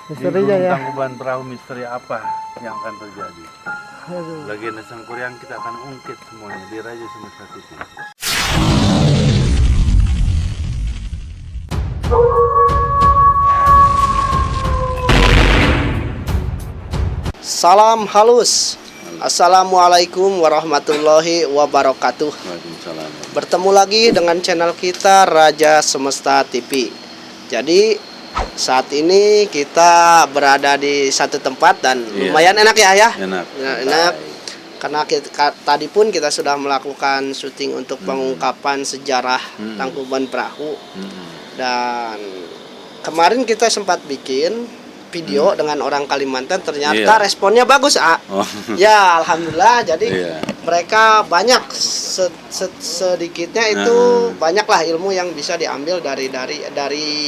Misterinya ya. Tangkuban Perahu misteri apa yang akan terjadi? Aduh. Legenda Sangkuriang kita akan ungkit semuanya di Raja Semesta TV. Salam halus. Assalamualaikum warahmatullahi wabarakatuh. Waalaikumsalam. Bertemu lagi dengan channel kita Raja Semesta TV. Jadi saat ini kita berada di satu tempat dan lumayan enak ya. Enak. Enak. Karena tadi pun kita sudah melakukan syuting untuk pengungkapan sejarah Tangkuban Perahu. Dan kemarin kita sempat bikin video dengan orang Kalimantan, ternyata responnya bagus, Oh. Ya, alhamdulillah. Jadi Iya. mereka banyak sedikitnya itu banyaklah ilmu yang bisa diambil dari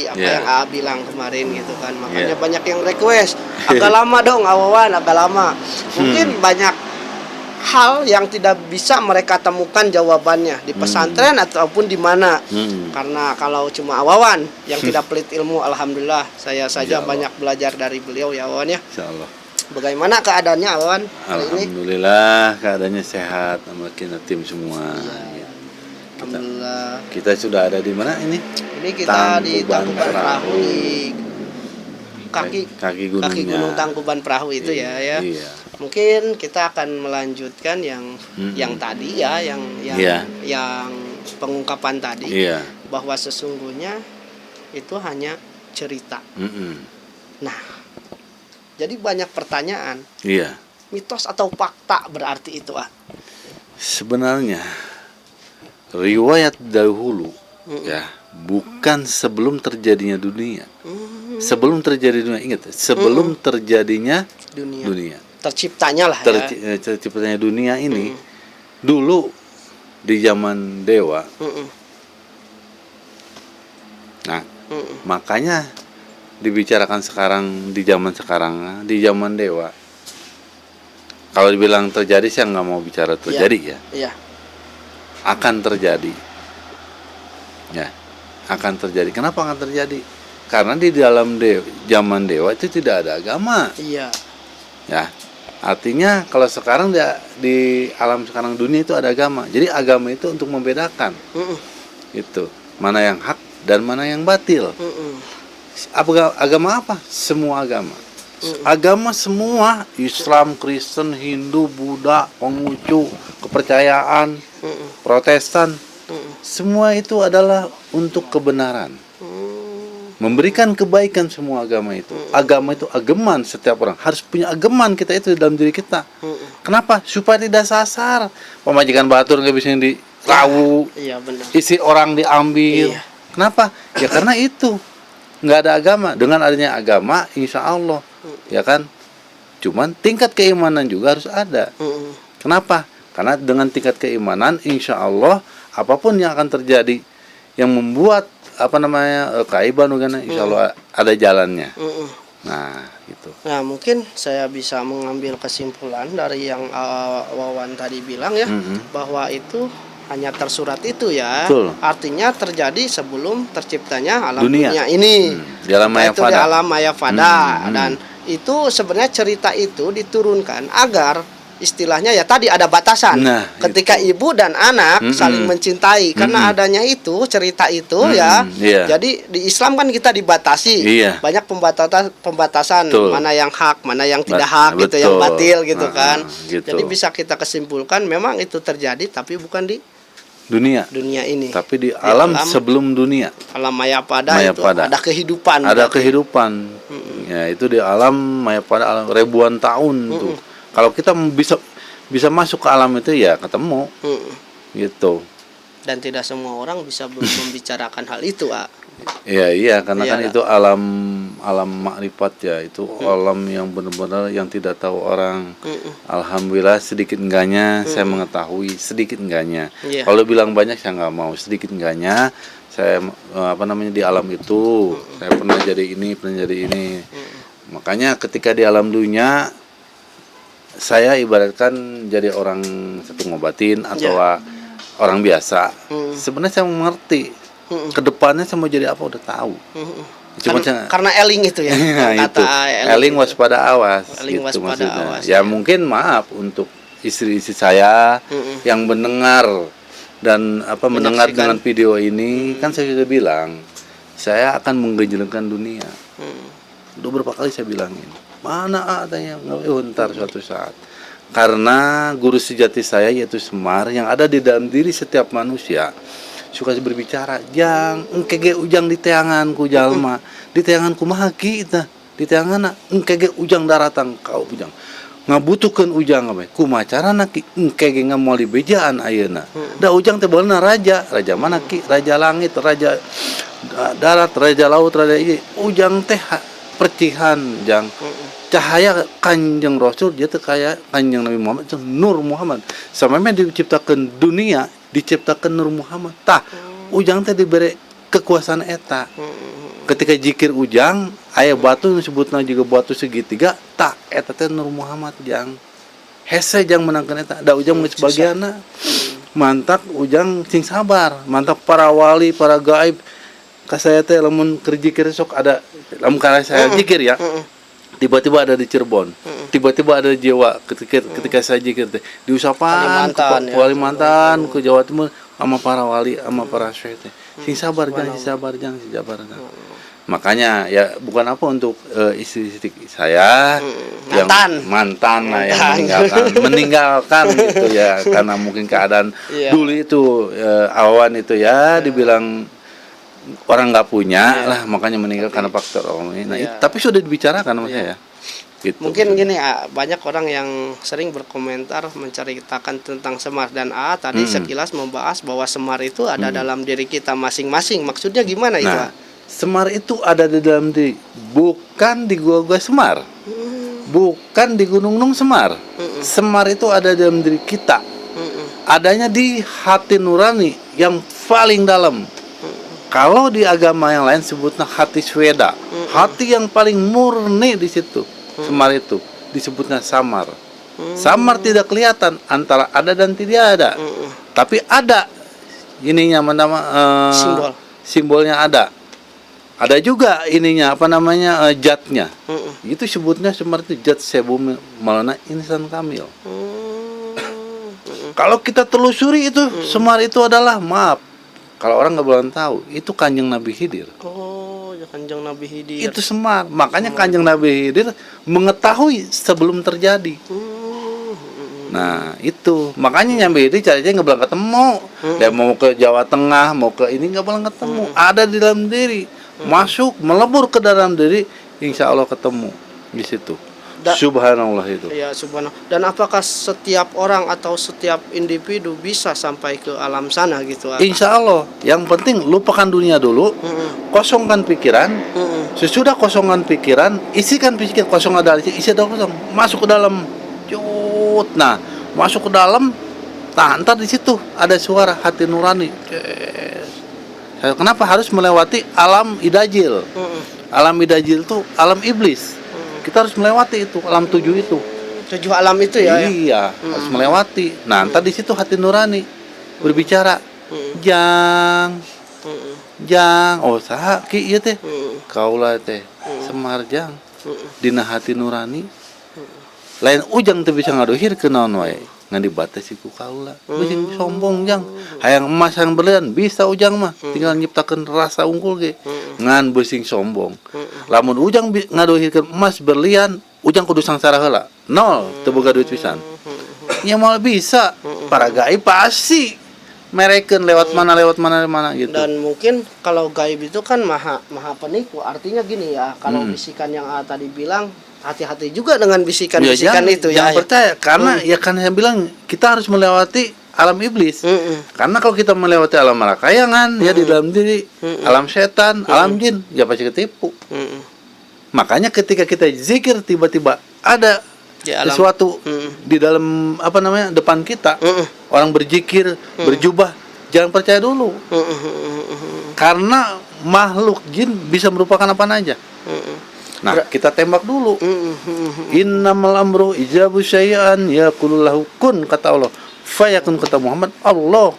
apa yang A bilang kemarin gitu kan. Makanya banyak yang request, agak lama dong Awawan, agak lama. Mungkin banyak hal yang tidak bisa mereka temukan jawabannya di pesantren ataupun di mana. Karena kalau cuma Awawan yang tidak pelit ilmu, alhamdulillah saya saja banyak belajar dari beliau ya Awawan ya. Insyaallah. Bagaimana keadaannya Awawan hari ini? Alhamdulillah keadaannya sehat sama kita tim semua. Alhamdulillah. Kita sudah ada di mana ini? Ini kita di Tangkuban Perahu, di kaki gunung Tangkuban Perahu itu ya. Iya. Mungkin kita akan melanjutkan yang tadi ya, yang pengungkapan tadi, bahwa sesungguhnya itu hanya cerita. Nah, jadi banyak pertanyaan. Iya. Mitos atau fakta berarti itu, Sebenarnya riwayat dahulu ya, bukan sebelum terjadinya dunia. Sebelum terjadi dunia, ingat, sebelum terjadinya dunia. Terciptanya lah terciptanya dunia ini dulu di zaman dewa. Nah, makanya dibicarakan sekarang di zaman dewa. Kalau dibilang terjadi, saya nggak mau bicara terjadi ya. Akan terjadi. Ya, akan terjadi. Kenapa akan terjadi? Karena di dalam zaman dewa itu tidak ada agama. Iya. Ya, artinya kalau sekarang di alam sekarang dunia itu ada agama. Jadi agama itu untuk membedakan itu mana yang hak dan mana yang batil. Agama apa? Semua agama. Agama semua, Islam, Kristen, Hindu, Buddha, Konghucu, kepercayaan, Protestan, semua itu adalah untuk kebenaran. Memberikan kebaikan semua agama itu. Agama itu ageman, setiap orang harus punya ageman kita itu dalam diri kita. Kenapa? Supaya tidak sasar. Pemajikan batur nggak bisa dirawu. Iya, benar. Isi orang diambil. Iya. Kenapa? Ya karena itu nggak ada agama. Dengan adanya agama, insya Allah, ya kan. Cuman tingkat keimanan juga harus ada. Kenapa? Karena dengan tingkat keimanan, insya Allah apapun yang akan terjadi yang membuat kaiban insya Allah ada jalannya. Nah, gitu. Nah, mungkin saya bisa mengambil kesimpulan dari yang Wawan tadi bilang ya, bahwa itu hanya tersurat itu ya. Betul. Artinya terjadi sebelum terciptanya alam dunia ini. Di alam Maya Itu di Fada. alam Maya Fada. Dan itu sebenarnya cerita itu diturunkan agar istilahnya ya tadi ada batasan. Nah, ketika ibu dan anak saling mencintai, karena adanya itu cerita itu Jadi di Islam kan kita dibatasi. Banyak pembatasan mana yang hak, mana yang tidak hak gitu, yang batil gitu kan. Gitu. Jadi bisa kita kesimpulkan memang itu terjadi tapi bukan di dunia ini. Tapi di alam sebelum dunia. Alam Maya Fada itu ada kehidupan. Ada kehidupan. Ya, itu di alam Maya Fada alam ribuan tahun tuh. Kalau kita bisa masuk ke alam itu ya ketemu, gitu. Dan tidak semua orang bisa membicarakan hal itu, Iya, karena kan itu alam makrifat ya, itu alam yang benar-benar yang tidak tahu orang. Alhamdulillah sedikit enggaknya saya mengetahui, sedikit enggaknya. Kalau bilang banyak saya nggak mau, sedikit enggaknya saya di alam itu saya pernah jadi ini. Makanya ketika di alam dunia saya ibaratkan jadi orang satu ngobatin atau orang biasa. Sebenarnya saya mengerti. Kedepannya saya mau jadi apa udah tahu. Cuma karena eling itu ya. nah, Kata itu. Eling itu. waspada awas. Eling gitu waspada maksudnya. awas, Ya ya. mungkin maaf untuk istri-istri saya yang mendengar dan mendengar Menyaksikan. dengan video ini, kan saya sudah bilang saya akan menggenjlengkan dunia. Udah berapa kali saya bilangin, mana adanya ntar suatu saat. Karena guru sejati saya yaitu Semar yang ada di dalam diri setiap manusia suka berbicara, jang engkege ujang di teanganku jalma, di teanganku mahaki ita, di teangan engkege ujang daratan kau ujang ngabutuhkeun ujang apa kumacarana ki engkege ngamoli bejaan ayeuna da ujang teh beulna raja mana ki raja langit, raja darat, raja laut, raja ieu ujang teh percihan jang cahaya Kanjeng Rasul dia teh kaya Kanjeng Nabi Muhammad Nur Muhammad samemeh diciptakeun dunia diciptakeun Nur Muhammad tah ujang teh diberi kekuasaan eta ketika zikir ujang aya batu disebutna juga batu segitiga tak eta teh Nur Muhammad jang hese jang menangkeun eta da ujang geus bagianna mantap ujang sing sabar mantap para wali para gaib ka saya teh lamun keur zikir sok ada lamun kana saya zikir ya tiba-tiba ada di Cirebon tiba-tiba ada di Jawa ketika saya zikir teh diusapan ke Kalimantan ke Jawa Timur sama para wali sama para syekh teh sing sabar jang makanya ya bukan apa untuk istri-istri saya yang mantan lah yang meninggalkan gitu ya karena mungkin keadaan dulu itu awan itu ya dibilang orang nggak punya lah makanya meninggal karena faktor ini. Nah, tapi sudah dibicarakan sama saya. Gitu. Mungkin gini banyak orang yang sering berkomentar menceritakan tentang Semar dan A tadi sekilas membahas bahwa Semar itu ada dalam diri kita masing-masing. Maksudnya gimana itu? Semar itu ada di dalam diri, bukan di gua Semar. Bukan di Gunung Nung Semar. Semar itu ada dalam diri kita. Adanya di hati nurani yang paling dalam. Kalau di agama yang lain sebutnya hati Sweda, hati yang paling murni di situ. Semar itu disebutnya samar. Samar tidak kelihatan antara ada dan tidak ada. Tapi ada ininya simbolnya ada. Ada juga ininya zatnya. Itu sebutnya semar itu zat sebum malana insan kamil. Kalau kita telusuri itu Semar itu adalah maaf. Kalau orang nggak belum tahu, itu Kanjeng Nabi Khidir. Oh, ya Kanjeng Nabi Khidir. Itu Semar. Makanya Kanjeng Nabi Khidir mengetahui sebelum terjadi. Nah, itu. Makanya Nabi Khidir caranya nggak boleh ketemu. Dia mau ke Jawa Tengah, mau ke ini nggak boleh ketemu. Ada di dalam diri. Masuk, melebur ke dalam diri, insya Allah ketemu di situ. Subhanallah itu. Ya, subhanallah. Dan apakah setiap orang atau setiap individu bisa sampai ke alam sana gitu? Insya Allah. Yang penting lupakan dunia dulu, kosongkan pikiran. Sesudah kosongkan pikiran, isikan pikiran kosong ada isi ada kosong. Masuk ke dalam, cut. Nah, masuk ke dalam. Ntar di situ ada suara hati nurani. Kenapa harus melewati alam idajil? Alam idajil itu alam iblis. Kita harus melewati itu alam 7 itu. 7 alam itu ya. Iya, harus melewati. Nah, ntar di situ hati nurani berbicara. Jang. Oh, saha ki ieu teh? Kaula teh Semar jang. Dina hati nurani. Lain ujang teh bisa ngadohirkeun naon wae. Ngan dibatasi ku kaula. Beuing sombong jang. Hayang emas hayang berlian bisa ujang mah. Tinggal nyiptakeun rasa unggul ge. Ngan beuing sombong. Lamun ujang ngadohirkeun emas berlian, ujang kudu sangsara heula. 0 teu boga duit pisan. Ya mal bisa. Para gaib pasti merekeun lewat mana gitu. Dan mungkin kalau gaib itu kan maha penipu. Artinya gini ya, kalau bisikan yang A tadi bilang hati-hati juga dengan bisikan-bisikan itu ya. Jangan percaya karena ya kan saya bilang kita harus melewati alam iblis. Karena kalau kita melewati alam marakayangan ya di dalam diri, alam setan, alam jin ya pasti ketipu. Makanya ketika kita zikir tiba-tiba ada sesuatu di dalam depan kita, orang berzikir, berjubah, jangan percaya dulu. Karena makhluk jin bisa merupakan apa aja. Nah, kita tembak dulu. Innamal amru ijabu syai'an yaqulu lahu kun kata Allah. Fayakun kata Muhammad Allahu.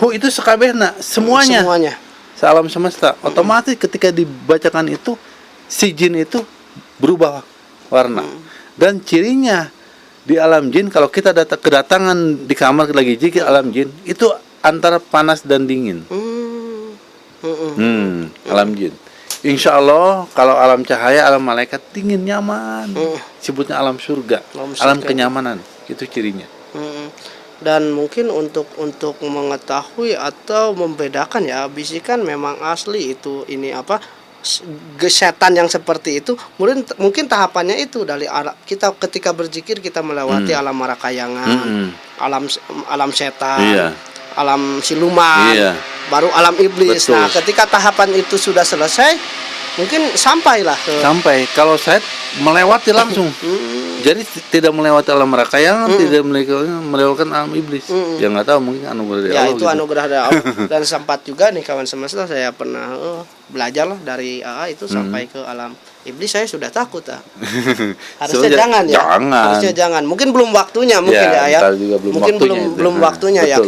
Hu itu sakabehna semuanya. sealam semesta. Otomatis ketika dibacakan itu si jin itu berubah warna. Dan cirinya di alam jin, kalau kita kedatangan di kamar lagi zikir alam jin, itu antara panas dan dingin. Alam jin. Insya Allah kalau alam cahaya, alam malaikat dingin nyaman. Sebutnya alam surga, alam kenyamanan. Itu cirinya. Dan mungkin untuk mengetahui atau membedakan ya, bisikan memang asli itu ini apa setan yang seperti itu, mungkin tahapannya itu dari kita ketika berzikir kita melewati alam marakayangan, alam setan, alam siluman, baru alam iblis. Betul. Nah, ketika tahapan itu sudah selesai, mungkin sampailah sampai kalau saya melewati langsung. Jadi tidak melewati alam marakayangan, tidak melewatkan alam iblis. Yang nggak tahu mungkin anugerah dari Allah. Ya itu gitu. Anugerah dari Allah. Dan sempat juga nih kawan semesta, saya pernah belajar lah dari AA itu sampai ke alam iblis, saya sudah takut harusnya jangan ya. Harusnya jangan. Mungkin belum waktunya mungkin ya. Mungkin belum waktunya ya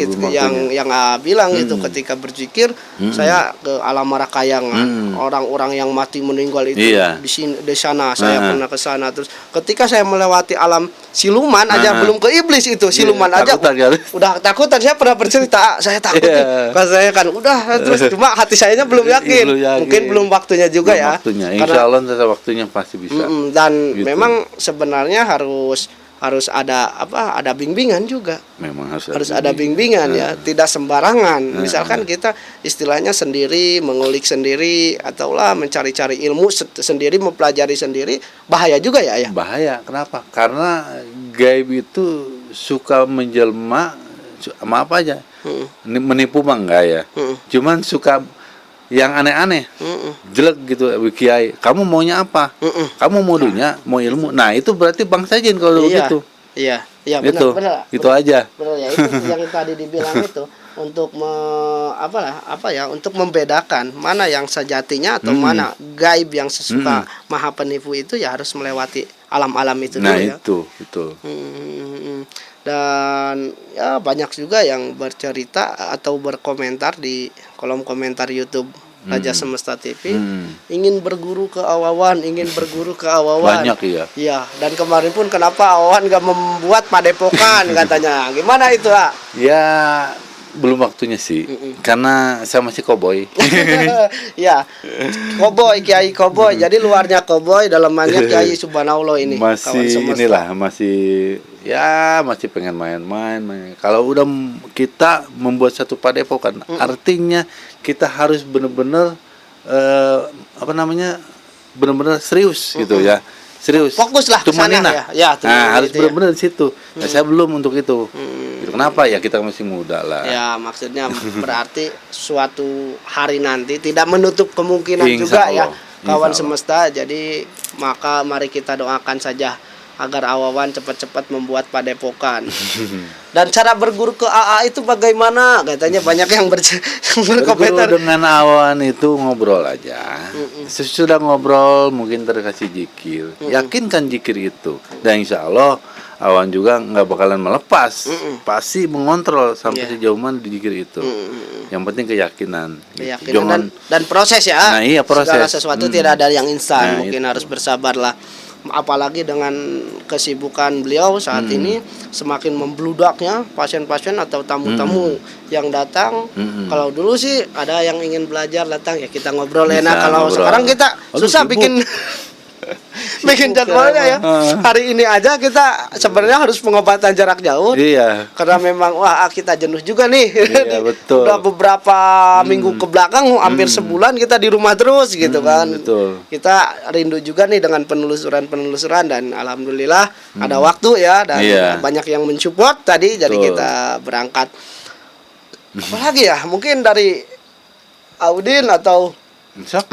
yang AA bilang itu ketika berzikir saya ke alam marakayangan, orang-orang yang mati meninggal itu di sana saya pernah ke sana. Terus ketika saya melewati alam siluman aja, belum ke iblis itu, siluman aja udah takutan. Saya pernah bercerita, saya takut nih. Pas saya kan udah terus cuma hati saya belum yakin. Mungkin belum waktunya juga ya. Insya Allah waktunya pasti bisa. Dan gitu. Memang sebenarnya harus ada bimbingan juga. Memang harus ada bimbingan ya, tidak sembarangan. Misalkan kita istilahnya sendiri, mengulik sendiri, ataulah mencari-cari ilmu sendiri, mempelajari sendiri, bahaya juga ya. Bahaya. Kenapa? Karena gaib itu suka menjelma sama apa aja. Menipu mah enggak ya. Cuman suka yang aneh-aneh, jelek gitu, kiai. Kamu maunya apa? Kamu mau dunia, mau ilmu. Nah itu berarti bangsa jin kalau begitu. Iya, benar. Itu aja. Benar ya, itu yang tadi dibilang itu untuk untuk membedakan mana yang sejatinya atau mana gaib yang sesuka maha penipu itu, ya harus melewati alam-alam itu dulu ya. Itu betul. Dan ya banyak juga yang bercerita atau berkomentar di kolom komentar YouTube Raja Semesta TV, ingin berguru ke Awawan, Banyak ya. Dan kemarin pun kenapa Awawan gak membuat padepokan katanya. Gimana itu, Pak? Ya belum waktunya sih. Karena saya masih koboi. Ya. Kiai koboi. Jadi luarnya koboi, dalamnya Kiai Subhanallah ini. Masih pengen main. Kalau udah kita membuat satu padepokan, artinya kita harus benar-benar benar-benar serius gitu ya. Serius. Fokus lah Cuma ya. Harus benar-benar di situ. Nah, saya belum untuk itu. Kenapa? Ya kita masih muda lah. Ya, maksudnya berarti suatu hari nanti tidak menutup kemungkinan juga ya, kawan semesta. Jadi maka mari kita doakan saja agar Awawan cepat-cepat membuat padepokan. Dan cara berguru ke AA itu bagaimana? Katanya banyak yang berkomentar. Berguru dengan Awawan itu ngobrol aja. Sesudah ngobrol mungkin terkasih zikir. Yakinkan zikir itu. Dan insya Allah Awawan juga nggak bakalan melepas. Pasti mengontrol sampai sejauh mana di zikir itu. Yang penting keyakinan. Jangan, dan proses ya. Nah, iya, proses. Segala sesuatu tidak ada yang instan. Mungkin harus bersabarlah. Apalagi dengan kesibukan beliau saat ini, semakin membludaknya pasien-pasien atau tamu-tamu yang datang. Kalau dulu sih ada yang ingin belajar datang ya kita ngobrol enak. Kalau sekarang kita susah bikin jadwalnya ya. Hari ini aja kita sebenarnya harus pengobatan jarak jauh. Iya. Karena memang kita jenuh juga nih. Iya, betul. Udah beberapa minggu ke belakang, hampir sebulan kita di rumah terus gitu kan. Betul. Kita rindu juga nih dengan penelusuran dan alhamdulillah ada waktu ya, dan banyak yang mensupport tadi. Jadi kita berangkat. Apalagi ya, mungkin dari Audin atau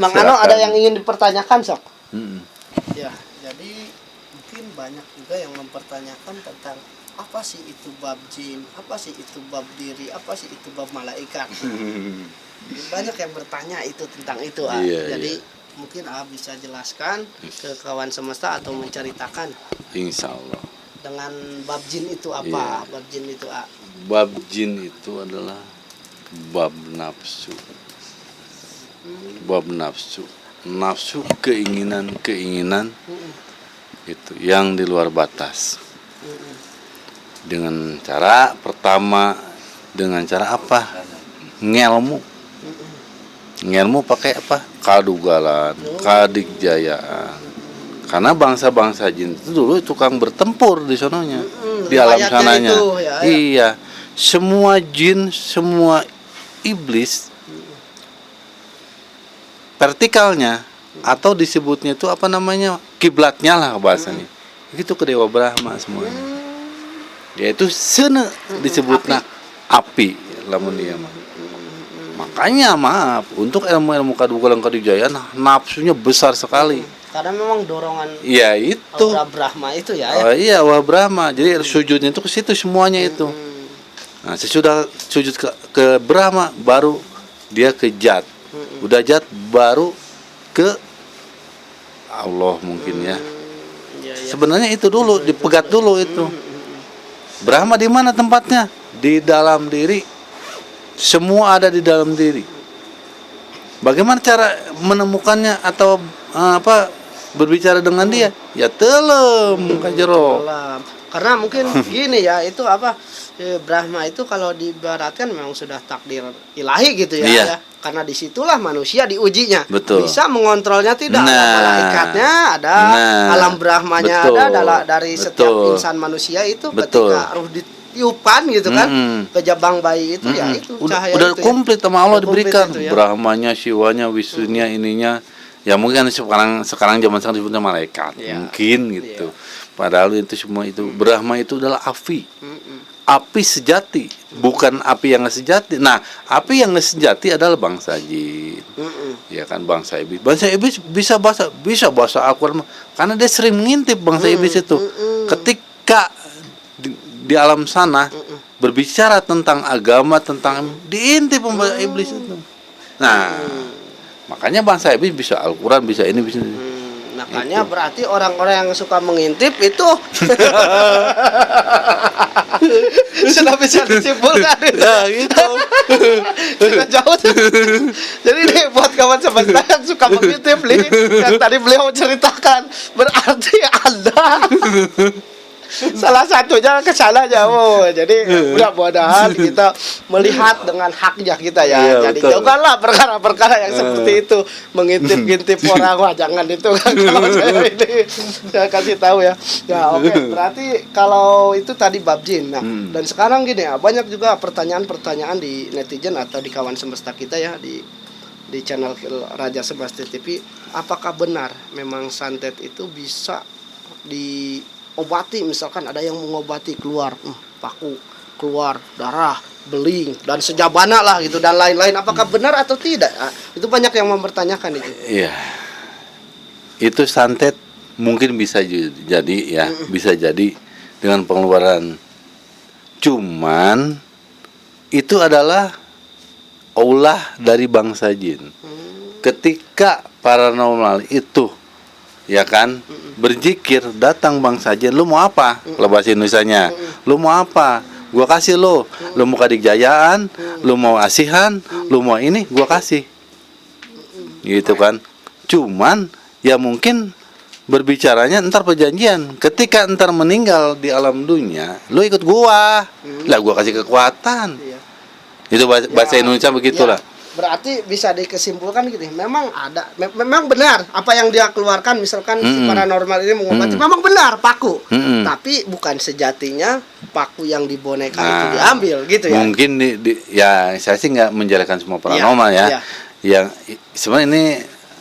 Mang Ano ada yang ingin dipertanyakan, Sok? Ya, jadi mungkin banyak juga yang mempertanyakan tentang apa sih itu bab jin, apa sih itu bab diri, apa sih itu bab malaikat. Banyak yang bertanya itu tentang itu. Jadi mungkin bisa jelaskan ke kawan semesta atau menceritakan. Insya Allah. Dengan bab jin itu apa? Bab jin itu Bab jin itu adalah bab nafsu. bab nafsu, keinginan itu yang di luar batas. Dengan cara pertama, dengan cara apa? Ngelmu pakai apa? Kadugalan, kadikjayaan. Karena bangsa-bangsa jin itu dulu tukang bertempur di sononya, di alam sananya. Itu, ya. Iya, semua jin, semua iblis vertikalnya atau disebutnya itu apa namanya, kiblatnya lah bahasanya, itu ke Dewa Brahma semuanya. Yaitu sene disebutnya api lamun dia mah. Makanya maaf, untuk ilmu-ilmu kadugalan kadijayaan nafsunya besar sekali. Karena memang dorongan Iya itu. Aura Brahma itu ya. Oh, iya, Wah Brahma. Jadi sujudnya itu ke situ semuanya itu. Nah, sesudah sujud ke Brahma baru dia ke Jat. Udah Jat baru ke Allah mungkin ya. Sebenarnya itu dulu dipegat dulu itu. Brahma di mana tempatnya? Di dalam diri. Semua ada di dalam diri. Bagaimana cara menemukannya atau berbicara dengan dia? Ya telem kajero. Karena mungkin gini ya, itu apa, Brahma itu kalau diibaratkan memang sudah takdir ilahi gitu ya, Iya. ya. Karena disitulah manusia diujinya. Betul. Bisa mengontrolnya tidak, ada malaikatnya, ada alam Brahmanya, ada dari setiap insan manusia itu. Ketika ruh ditiupkan gitu kan, ke jabang bayi itu ya itu cahaya udah itu komplit sama Allah Udah komplit diberikan itu ya. Brahmanya, Siwanya, Wisunya, ininya. Ya mungkin sekarang zaman sekarang disebutnya malaikat, mungkin gitu. Padahal itu semua itu Brahma itu adalah api. Api sejati, bukan api yang nggak sejati. Nah, api yang nggak sejati adalah bangsa jin. Ya kan, bangsa iblis. Bangsa iblis bisa bahasa Al-Qur'an karena dia sering mengintip bangsa iblis itu. Ketika di alam sana berbicara tentang agama, tentang diintip bangsa iblis itu. Nah, makanya bangsa iblis bisa Al-Qur'an, bisa ini, bisa ini. Makanya berarti orang-orang yang suka mengintip itu sudah bisa disimpulkan. Ya gitu. Sudah jauh. Jadi nih buat kawan semesta yang suka mengintip nih, yang tadi beliau ceritakan, berarti Anda salah satunya ke sana jauh. Jadi mudah-mudahan kita melihat dengan haknya kita ya. Iya, Jadi betul. jauhkanlah perkara-perkara yang seperti itu, mengintip-ngintip orang. Wah, jangan itu kan. Kalau saya kasih tahu ya. Ya oke. Berarti kalau itu tadi bab jin. Nah, dan sekarang gini ya, banyak juga pertanyaan-pertanyaan di netizen atau di kawan semesta kita ya, di channel Raja Semesta TV. Apakah benar memang santet itu bisa diobati, misalkan ada yang mengobati keluar paku, keluar darah, beling dan sejabana lah gitu dan lain-lain, apakah benar atau tidak? Itu banyak yang mempertanyakan itu. Iya. Itu santet mungkin bisa jadi ya, bisa jadi dengan pengeluaran. Cuman itu adalah ulah dari bangsa jin. Ketika paranormal itu ya kan berzikir, datang bangsa jin, lu mau apa? Kalau bahasa Indonesianya, lu mau apa? Gua kasih lu. Lu mau kadikjayaan, lu mau asihan, lu mau ini, gua kasih. Gitu kan. Cuman ya mungkin berbicaranya ntar perjanjian. Ketika ntar meninggal di alam dunia, lu ikut gua. Lah gua kasih kekuatan. Itu bahasa Indonesia begitulah. Berarti bisa dikesimpulkan gitu. Memang ada, memang benar apa yang dia keluarkan, misalkan si paranormal ini mengobati, memang benar paku. Tapi bukan sejatinya paku yang di boneka itu diambil gitu ya. Mungkin ya saya sih nggak menjelaskan semua paranormal ya. Yang sebenarnya ini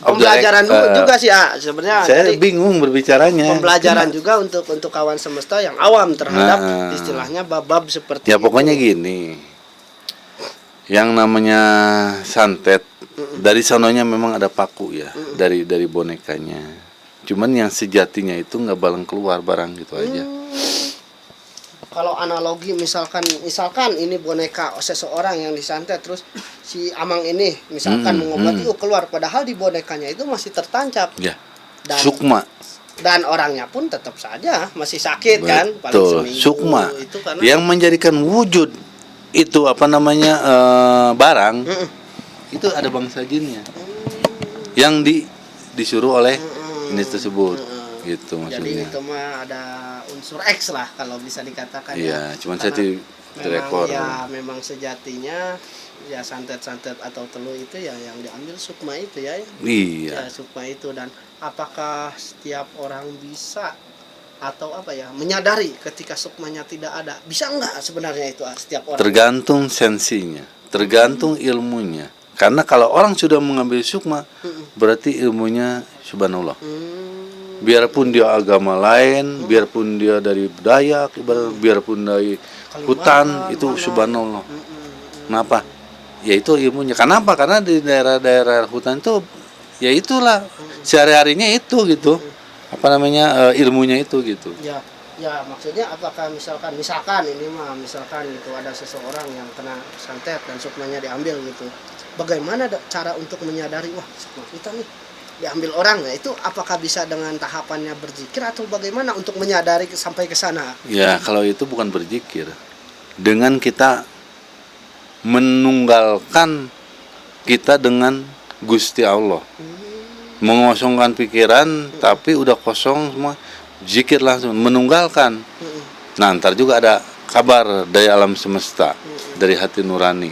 pembelajaran juga sih sebenarnya. Saya bingung berbicaranya. Pembelajaran juga untuk kawan semesta yang awam terhadap istilahnya bab-bab seperti ya pokoknya itu. Gini. Yang namanya santet dari sononya memang ada paku ya, dari bonekanya. Cuman yang sejatinya itu nggak balang keluar barang gitu aja. Kalau analogi misalkan ini boneka seseorang yang disantet, terus si amang ini misalkan mengobati keluar, padahal di bonekanya itu masih tertancap. Ya. Dan Sukma. Dan orangnya pun tetap saja masih sakit. Betul. Kan paling seminggu. Sukma. Itu karena yang menjadikan wujud itu barang itu ada bangsa jinnya. yang disuruh oleh ini tersebut. Gitu Jadi maksudnya. itu mah ada unsur X lah kalau bisa dikatakan. Iya, cuman saya Karena direkor. memang sejatinya ya santet-santet atau telu itu ya yang diambil sukma itu ya. Iya. Ya, sukma itu. Dan apakah setiap orang bisa atau apa ya menyadari ketika sukmanya tidak ada? Bisa enggak sebenarnya itu setiap orang? Tergantung sensinya, tergantung ilmunya. Karena kalau orang sudah mengambil sukma, berarti ilmunya subhanallah. Biarpun dia agama lain, biarpun dia dari Dayak, biarpun dari hutan, itu subhanallah. Kenapa? Ya itu ilmunya. Kenapa? Karena di daerah-daerah hutan itu, ya itulah sehari-harinya itu gitu. Apa namanya ilmunya itu gitu. Ya, ya maksudnya apakah misalkan ini mah misalkan gitu ada seseorang yang kena santet dan sukmanya diambil gitu. Bagaimana cara untuk menyadari wah sukma kita nih diambil orang ya, itu apakah bisa dengan tahapannya berzikir atau bagaimana untuk menyadari sampai ke sana? Ya kalau itu bukan berzikir, dengan kita menunggalkan kita dengan Gusti Allah, mengosongkan pikiran, tapi udah kosong semua, zikir langsung, menunggalkan. Nah ntar juga ada kabar dari alam semesta, dari hati nurani,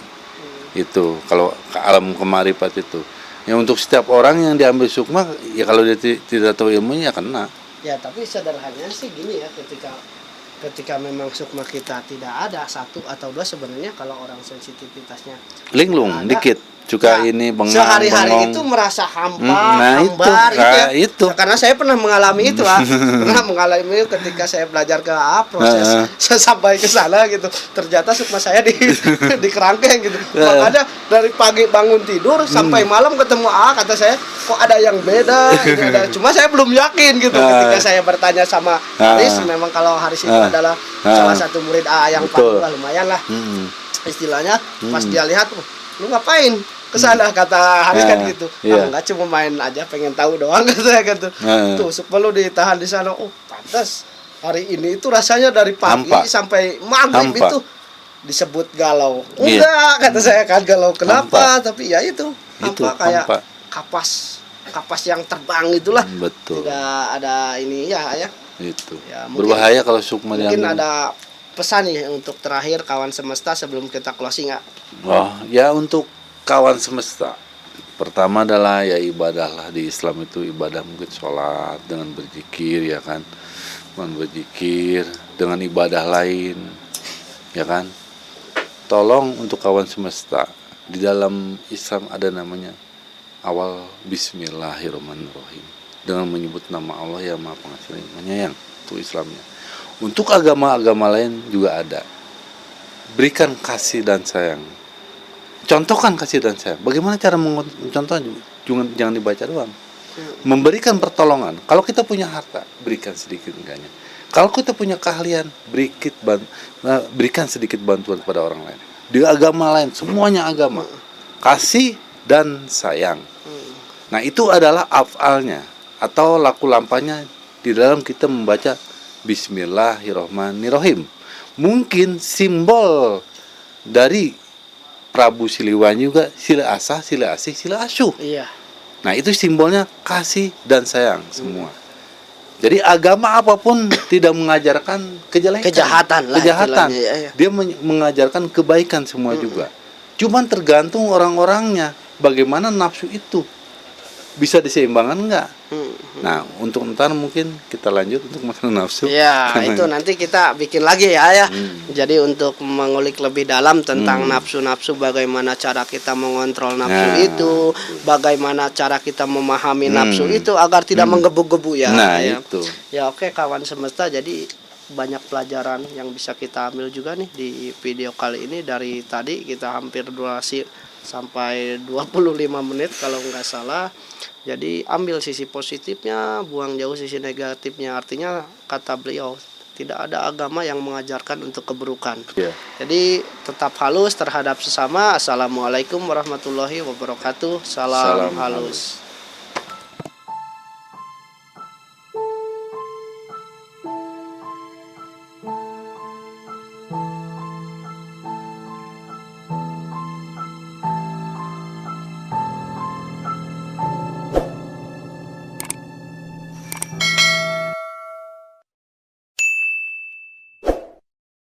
itu kalau ke alam kemarifat itu. Ya untuk setiap orang yang diambil sukma, ya kalau dia tidak tahu ilmunya ya kena. Ya tapi sederhananya sih gini ya, ketika memang sukma kita tidak ada satu atau dua, sebenarnya kalau orang sensitivitasnya Linglung dikit juga ya, ini bengong, sehari-hari itu merasa hampa, nah hambar itu. Ya, karena saya pernah mengalami itu lah. Pernah mengalami itu ketika saya belajar ke proses saya sampai ke sana gitu. Ternyata sukma saya di kerangkeng gitu. Makanya dari pagi bangun tidur sampai malam ketemu kata saya kok ada yang beda ini ada. Cuma saya belum yakin gitu ketika saya bertanya sama Haris, memang kalau Haris itu adalah salah satu murid yang paling lumayan lah. Istilahnya pas dia lihat, lu ngapain kesana, kata Haris kan gitu. Enggak, cuma main aja, pengen tahu doang kata saya gitu. Tuh supaya lu ditahan di sana. Oh pantas hari ini itu rasanya dari pagi sampai maghrib itu disebut galau. Enggak kata saya kan galau kenapa, tapi ya itu hampa, kayak kapas yang terbang itulah. Betul. Tidak ada ini ya. Itu ya, berbahaya kalau sukma mungkin diambil. ada pesan nih untuk terakhir kawan semesta sebelum kita closing nggak? Oh ya, untuk kawan semesta, pertama adalah ya ibadahlah. Di Islam itu ibadah mungkin sholat dengan berzikir ya kan, dengan berzikir dengan ibadah lain ya kan. Tolong untuk kawan semesta, di dalam Islam ada namanya awal Bismillahirrahmanirrahim, dengan menyebut nama Allah yang Maha Pengasih Penyayang. Itu Islamnya. Untuk agama-agama lain juga ada. Berikan kasih dan sayang. Contohkan kasih dan sayang. Bagaimana cara mencontohnya? Jangan dibaca doang. Memberikan pertolongan. Kalau kita punya harta, berikan sedikit enggaknya. Kalau kita punya keahlian, berikan sedikit bantuan kepada orang lain. Di agama lain, semuanya agama. Kasih dan sayang. Nah itu adalah afalnya atau laku lampanya di dalam kita membaca Bismillahirrahmanirrahim. Mungkin simbol dari Prabu Siliwangi juga sila asah, sila asih, sila asyuh. Iya. Nah itu simbolnya kasih dan sayang semua. Jadi agama apapun tidak mengajarkan kejahatan. Ya. Dia mengajarkan kebaikan semua juga. Cuman tergantung orang-orangnya, bagaimana nafsu itu bisa diseimbangkan enggak. Nah untuk ntar mungkin kita lanjut untuk masalah nafsu. Ya itu nanti kita bikin lagi ya. Jadi untuk mengulik lebih dalam tentang nafsu-nafsu, bagaimana cara kita mengontrol nafsu itu, bagaimana cara kita memahami nafsu itu agar tidak menggebu-gebu ya. Nah ya. itu. Ya oke kawan semesta, jadi banyak pelajaran yang bisa kita ambil juga nih di video kali ini. Dari tadi kita hampir durasi sampai 25 menit kalau nggak salah. Jadi ambil sisi positifnya, buang jauh sisi negatifnya. Artinya kata beliau, tidak ada agama yang mengajarkan untuk keburukan. Jadi tetap halus terhadap sesama. Assalamualaikum warahmatullahi wabarakatuh. Salam halus.